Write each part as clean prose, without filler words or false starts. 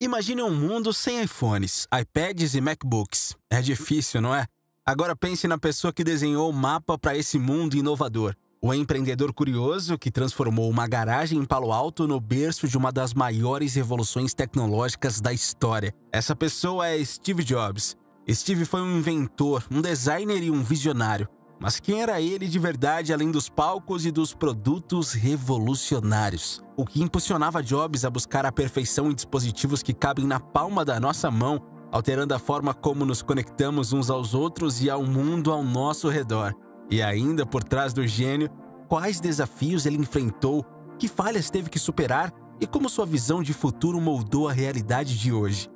Imagine um mundo sem iPhones, iPads e MacBooks. É difícil, não é? Agora pense na pessoa que desenhou o mapa para esse mundo inovador. O empreendedor curioso que transformou uma garagem em Palo Alto no berço de uma das maiores revoluções tecnológicas da história. Essa pessoa é Steve Jobs. Steve foi um inventor, um designer e um visionário. Mas quem era ele de verdade além dos palcos e dos produtos revolucionários? O que impulsionava Jobs a buscar a perfeição em dispositivos que cabem na palma da nossa mão, alterando a forma como nos conectamos uns aos outros e ao mundo ao nosso redor? E ainda, por trás do gênio, quais desafios ele enfrentou, que falhas teve que superar e como sua visão de futuro moldou a realidade de hoje?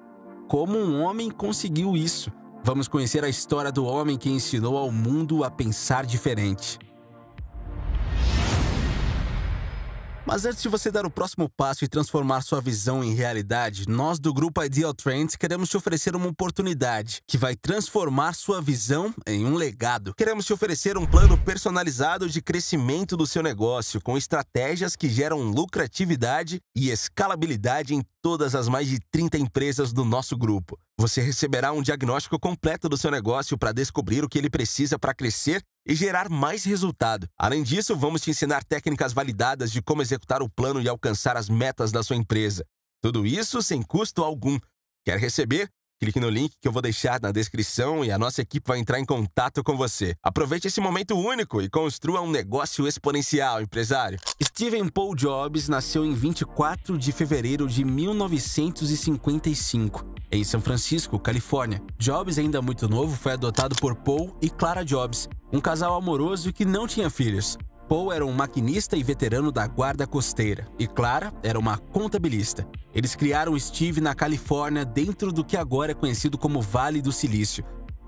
Como um homem conseguiu isso? Vamos conhecer a história do homem que ensinou ao mundo a pensar diferente. Mas antes de você dar o próximo passo e transformar sua visão em realidade, nós do grupo Ideal Trends queremos te oferecer uma oportunidade que vai transformar sua visão em um legado. Queremos te oferecer um plano personalizado de crescimento do seu negócio, com estratégias que geram lucratividade e escalabilidade em todas as mais de 30 empresas do nosso grupo. Você receberá um diagnóstico completo do seu negócio para descobrir o que ele precisa para crescer e gerar mais resultado. Além disso, vamos te ensinar técnicas validadas de como executar o plano e alcançar as metas da sua empresa. Tudo isso sem custo algum. Quer receber? Clique no link que eu vou deixar na descrição e a nossa equipe vai entrar em contato com você. Aproveite esse momento único e construa um negócio exponencial, empresário. Stephen Paul Jobs nasceu em 24 de fevereiro de 1955, em São Francisco, Califórnia. Jobs, ainda muito novo, foi adotado por Paul e Clara Jobs, um casal amoroso que não tinha filhos. Paul era um maquinista e veterano da guarda costeira, e Clara era uma contabilista. Eles criaram Steve na Califórnia, dentro do que agora é conhecido como Vale do Silício.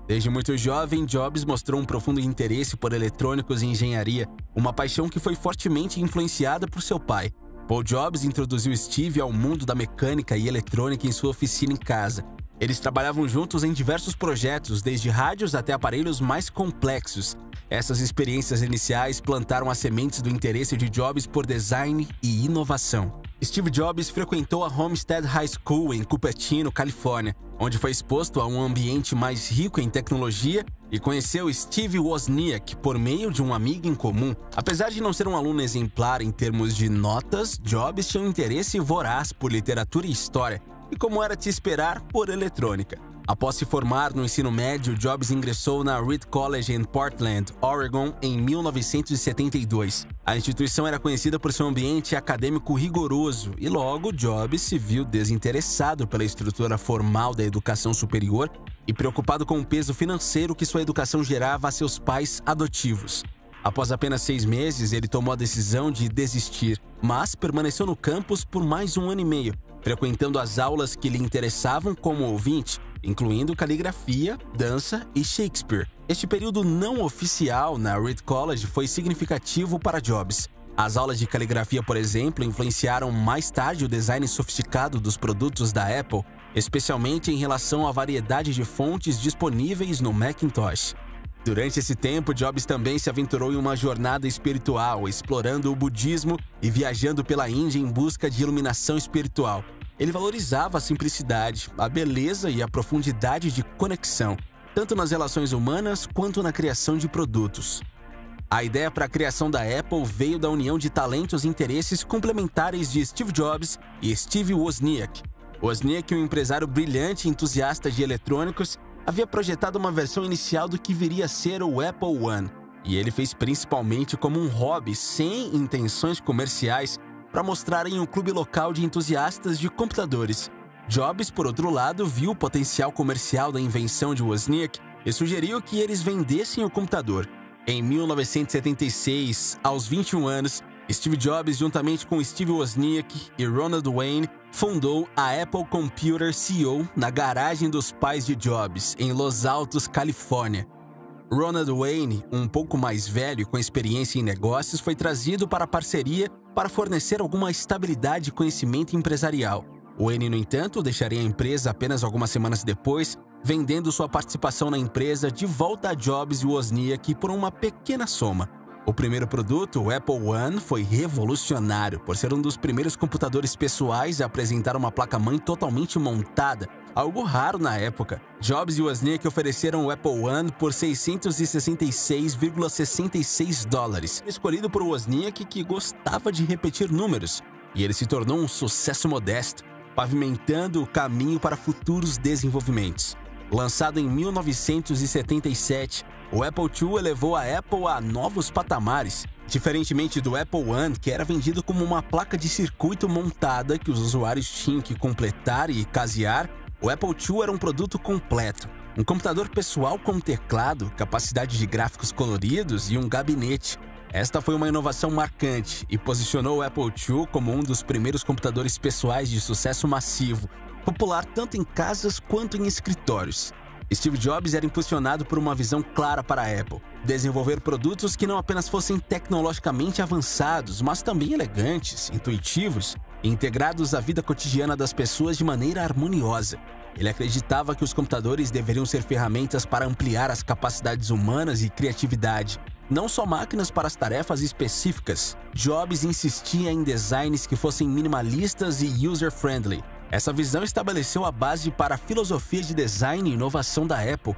Desde muito jovem, Jobs mostrou um profundo interesse por eletrônicos e engenharia, uma paixão que foi fortemente influenciada por seu pai. Paul Jobs introduziu Steve ao mundo da mecânica e eletrônica em sua oficina em casa. Eles trabalhavam juntos em diversos projetos, desde rádios até aparelhos mais complexos. Essas experiências iniciais plantaram as sementes do interesse de Jobs por design e inovação. Steve Jobs frequentou a Homestead High School em Cupertino, Califórnia, onde foi exposto a um ambiente mais rico em tecnologia e conheceu Steve Wozniak por meio de um amigo em comum. Apesar de não ser um aluno exemplar em termos de notas, Jobs tinha um interesse voraz por literatura e história, e, como era de se esperar, por eletrônica. Após se formar no ensino médio, Jobs ingressou na Reed College em Portland, Oregon, em 1972. A instituição era conhecida por seu ambiente acadêmico rigoroso e logo Jobs se viu desinteressado pela estrutura formal da educação superior e preocupado com o peso financeiro que sua educação gerava a seus pais adotivos. Após apenas 6 meses, ele tomou a decisão de desistir, mas permaneceu no campus por mais 1 ano e meio, frequentando as aulas que lhe interessavam como ouvinte, incluindo caligrafia, dança e Shakespeare. Este período não oficial na Reed College foi significativo para Jobs. As aulas de caligrafia, por exemplo, influenciaram mais tarde o design sofisticado dos produtos da Apple, especialmente em relação à variedade de fontes disponíveis no Macintosh. Durante esse tempo, Jobs também se aventurou em uma jornada espiritual, explorando o budismo e viajando pela Índia em busca de iluminação espiritual. Ele valorizava a simplicidade, a beleza e a profundidade de conexão, tanto nas relações humanas quanto na criação de produtos. A ideia para a criação da Apple veio da união de talentos e interesses complementares de Steve Jobs e Steve Wozniak. Wozniak, um empresário brilhante e entusiasta de eletrônicos, havia projetado uma versão inicial do que viria a ser o Apple One, e ele fez principalmente como um hobby, sem intenções comerciais, para mostrar em um clube local de entusiastas de computadores. Jobs, por outro lado, viu o potencial comercial da invenção de Wozniak e sugeriu que eles vendessem o computador. Em 1976, aos 21 anos, Steve Jobs, juntamente com Steve Wozniak e Ronald Wayne, fundou a Apple Computer Co. na garagem dos pais de Jobs, em Los Altos, Califórnia. Ronald Wayne, um pouco mais velho e com experiência em negócios, foi trazido para a parceria para fornecer alguma estabilidade e conhecimento empresarial. Wayne, no entanto, deixaria a empresa apenas algumas semanas depois, vendendo sua participação na empresa de volta a Jobs e Wozniak por uma pequena soma. O primeiro produto, o Apple I, foi revolucionário por ser um dos primeiros computadores pessoais a apresentar uma placa-mãe totalmente montada, algo raro na época. Jobs e Wozniak ofereceram o Apple I por $666,66, escolhido por Wozniak, que gostava de repetir números, e ele se tornou um sucesso modesto, pavimentando o caminho para futuros desenvolvimentos. Lançado em 1977, o Apple II elevou a Apple a novos patamares. Diferentemente do Apple I, que era vendido como uma placa de circuito montada que os usuários tinham que completar e casear, o Apple II era um produto completo. Um computador pessoal com teclado, capacidade de gráficos coloridos e um gabinete. Esta foi uma inovação marcante e posicionou o Apple II como um dos primeiros computadores pessoais de sucesso massivo, popular tanto em casas quanto em escritórios. Steve Jobs era impulsionado por uma visão clara para a Apple: desenvolver produtos que não apenas fossem tecnologicamente avançados, mas também elegantes, intuitivos e integrados à vida cotidiana das pessoas de maneira harmoniosa. Ele acreditava que os computadores deveriam ser ferramentas para ampliar as capacidades humanas e criatividade, não só máquinas para as tarefas específicas. Jobs insistia em designs que fossem minimalistas e user-friendly. Essa visão estabeleceu a base para a filosofia de design e inovação da Apple.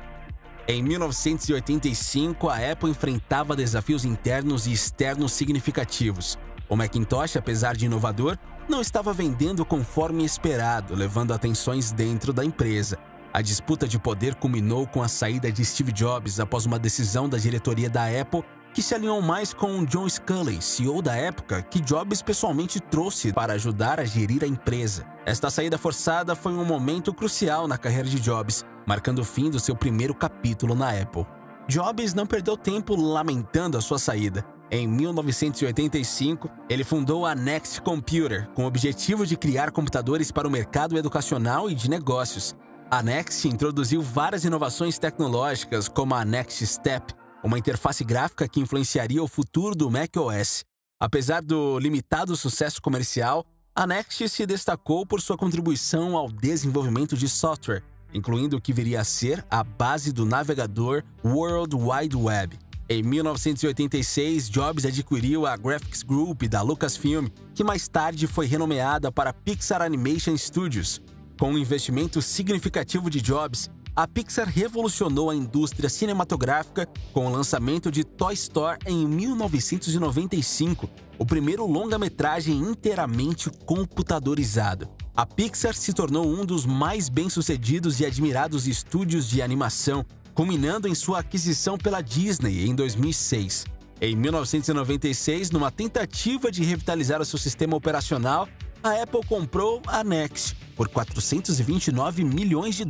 Em 1985, a Apple enfrentava desafios internos e externos significativos. O Macintosh, apesar de inovador, não estava vendendo conforme esperado, levando a tensões dentro da empresa. A disputa de poder culminou com a saída de Steve Jobs após uma decisão da diretoria da Apple, que se alinhou mais com John Sculley, CEO da época, que Jobs pessoalmente trouxe para ajudar a gerir a empresa. Esta saída forçada foi um momento crucial na carreira de Jobs, marcando o fim do seu primeiro capítulo na Apple. Jobs não perdeu tempo lamentando a sua saída. Em 1985, ele fundou a Next Computer, com o objetivo de criar computadores para o mercado educacional e de negócios. A Next introduziu várias inovações tecnológicas, como a Next Step, uma interface gráfica que influenciaria o futuro do macOS. Apesar do limitado sucesso comercial, a Next se destacou por sua contribuição ao desenvolvimento de software, incluindo o que viria a ser a base do navegador World Wide Web. Em 1986, Jobs adquiriu a Graphics Group da Lucasfilm, que mais tarde foi renomeada para Pixar Animation Studios. Com um investimento significativo de Jobs, a Pixar revolucionou a indústria cinematográfica com o lançamento de Toy Story em 1995, o primeiro longa-metragem inteiramente computadorizado. A Pixar se tornou um dos mais bem-sucedidos e admirados estúdios de animação, culminando em sua aquisição pela Disney em 2006. Em 1996, numa tentativa de revitalizar o seu sistema operacional, a Apple comprou a Next por $429 milhões,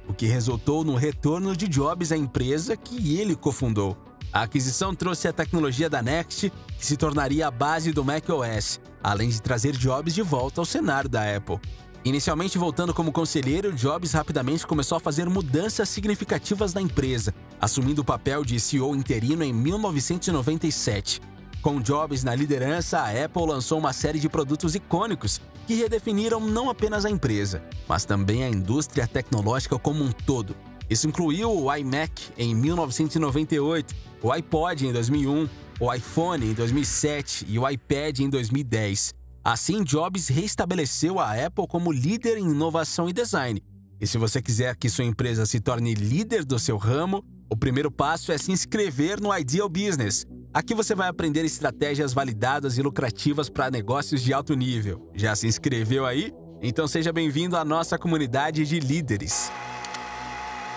o que resultou no retorno de Jobs à empresa que ele cofundou. A aquisição trouxe a tecnologia da Next, que se tornaria a base do macOS, além de trazer Jobs de volta ao cenário da Apple. Inicialmente voltando como conselheiro, Jobs rapidamente começou a fazer mudanças significativas na empresa, assumindo o papel de CEO interino em 1997. Com Jobs na liderança, a Apple lançou uma série de produtos icônicos que redefiniram não apenas a empresa, mas também a indústria tecnológica como um todo. Isso incluiu o iMac em 1998, o iPod em 2001, o iPhone em 2007 e o iPad em 2010. Assim, Jobs reestabeleceu a Apple como líder em inovação e design. E se você quiser que sua empresa se torne líder do seu ramo, o primeiro passo é se inscrever no Ideal Business. Aqui você vai aprender estratégias validadas e lucrativas para negócios de alto nível. Já se inscreveu aí? Então seja bem-vindo à nossa comunidade de líderes.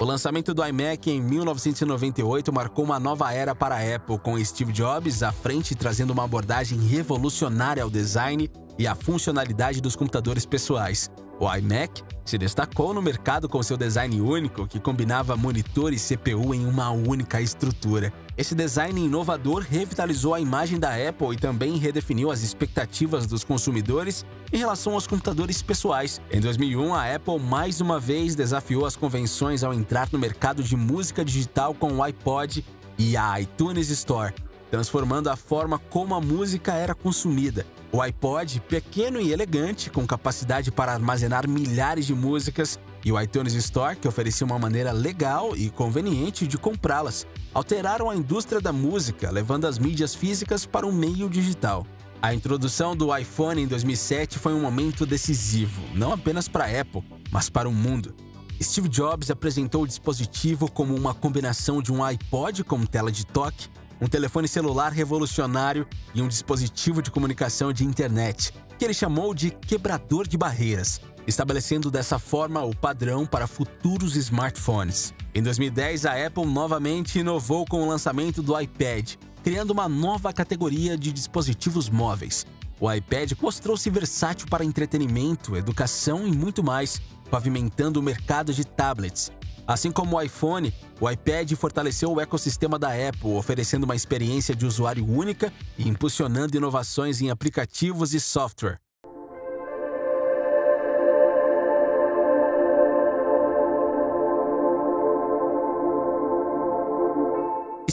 O lançamento do iMac em 1998 marcou uma nova era para a Apple, com Steve Jobs à frente trazendo uma abordagem revolucionária ao design e à funcionalidade dos computadores pessoais. O iMac se destacou no mercado com seu design único, que combinava monitor e CPU em uma única estrutura. Esse design inovador revitalizou a imagem da Apple e também redefiniu as expectativas dos consumidores em relação aos computadores pessoais. Em 2001, a Apple mais uma vez desafiou as convenções ao entrar no mercado de música digital com o iPod e a iTunes Store, transformando a forma como a música era consumida. O iPod, pequeno e elegante, com capacidade para armazenar milhares de músicas, e o iTunes Store, que oferecia uma maneira legal e conveniente de comprá-las, alteraram a indústria da música, levando as mídias físicas para o meio digital. A introdução do iPhone em 2007 foi um momento decisivo, não apenas para a Apple, mas para o mundo. Steve Jobs apresentou o dispositivo como uma combinação de um iPod com tela de toque, um telefone celular revolucionário e um dispositivo de comunicação de internet, que ele chamou de quebrador de barreiras, estabelecendo dessa forma o padrão para futuros smartphones. Em 2010, a Apple novamente inovou com o lançamento do iPad, criando uma nova categoria de dispositivos móveis. O iPad mostrou-se versátil para entretenimento, educação e muito mais, pavimentando o mercado de tablets. Assim como o iPhone, o iPad fortaleceu o ecossistema da Apple, oferecendo uma experiência de usuário única e impulsionando inovações em aplicativos e software.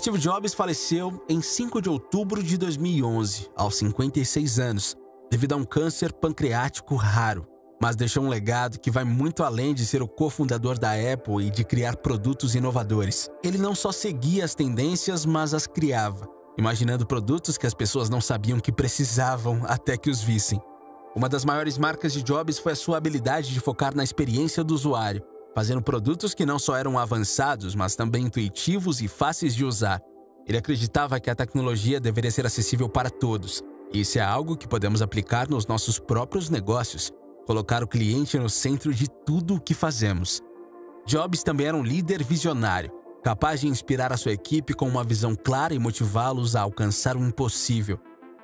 Steve Jobs faleceu em 5 de outubro de 2011, aos 56 anos, devido a um câncer pancreático raro. Mas deixou um legado que vai muito além de ser o cofundador da Apple e de criar produtos inovadores. Ele não só seguia as tendências, mas as criava, imaginando produtos que as pessoas não sabiam que precisavam até que os vissem. Uma das maiores marcas de Jobs foi a sua habilidade de focar na experiência do usuário, fazendo produtos que não só eram avançados, mas também intuitivos e fáceis de usar. Ele acreditava que a tecnologia deveria ser acessível para todos, e isso é algo que podemos aplicar nos nossos próprios negócios, colocar o cliente no centro de tudo o que fazemos. Jobs também era um líder visionário, capaz de inspirar a sua equipe com uma visão clara e motivá-los a alcançar o impossível.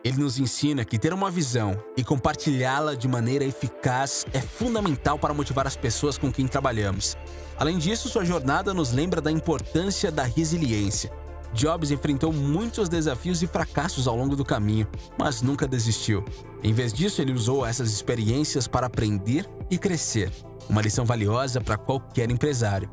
Ele nos ensina que ter uma visão e compartilhá-la de maneira eficaz é fundamental para motivar as pessoas com quem trabalhamos. Além disso, sua jornada nos lembra da importância da resiliência. Jobs enfrentou muitos desafios e fracassos ao longo do caminho, mas nunca desistiu. Em vez disso, ele usou essas experiências para aprender e crescer, uma lição valiosa para qualquer empresário.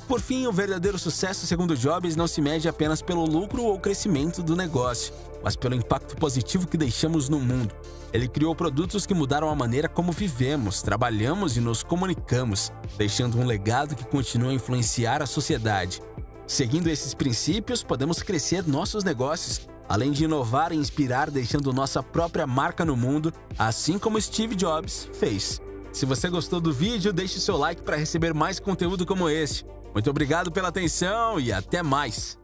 Por fim, o verdadeiro sucesso, segundo Jobs, não se mede apenas pelo lucro ou crescimento do negócio, mas pelo impacto positivo que deixamos no mundo. Ele criou produtos que mudaram a maneira como vivemos, trabalhamos e nos comunicamos, deixando um legado que continua a influenciar a sociedade. Seguindo esses princípios, podemos crescer nossos negócios, além de inovar e inspirar, deixando nossa própria marca no mundo, assim como Steve Jobs fez. Se você gostou do vídeo, deixe seu like para receber mais conteúdo como esse. Muito obrigado pela atenção e até mais!